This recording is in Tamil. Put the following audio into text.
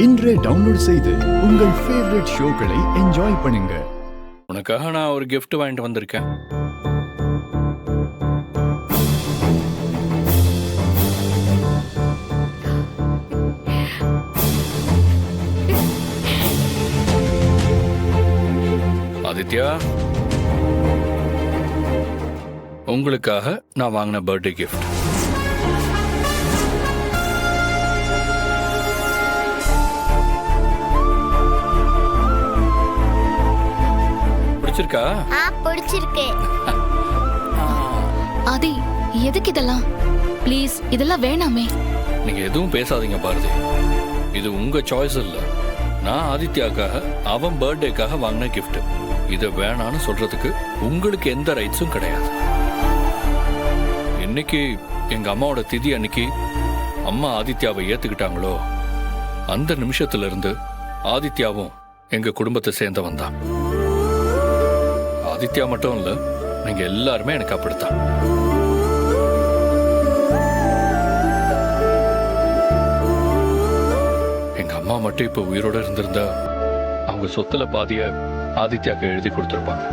இன்றே டவுன்லோட் செய்து உங்கள் ஃபேவரட் ஷோக்களை என்ஜாய் பண்ணுங்க. உனக்காக நான் ஒரு gift வாங்கிட்டு வந்திருக்கேன். ஆதித்யா, உங்களுக்காக நான் வாங்கின பர்த்டே கிஃப்ட். பிடிச்சிருக்கா? பிடிச்சிருக்கு. ஆதி, எதுக்கு இதெல்லாம்? ப்ளீஸ், இதெல்லாம் வேணாமே. நீங்க எதுவும் பேசாதீங்க பாரதி. இது உங்க சாய்ஸ் இல்ல. நான் ஆதித்யாக்காக அவன் பர்த்டேக்காக வாங்கின கிஃப்ட். இதை வேணான்னு சொல்றதுக்கு உங்களுக்கு எந்த ரைட்ஸும் கிடையாது. இன்னைக்கு எங்க அம்மாவோட திதி அன்னைக்கு அம்மா ஆதித்யாவை ஏத்துக்கிட்டாங்களோ அந்த நிமிஷத்துல இருந்து ஆதித்யாவும் எங்க குடும்பத்தை சேர்ந்தவன் தான். ஆதித்யா மட்டும் இல்ல, நீங்க எல்லாருமே எனக்கு அப்படித்தான். எங்க அம்மா மட்டும் இப்ப உயிரோட இருந்திருந்தா அவங்க சொத்துல பாதிய ஆதித்யாக்கு எழுதி கொடுத்திருப்பாங்க.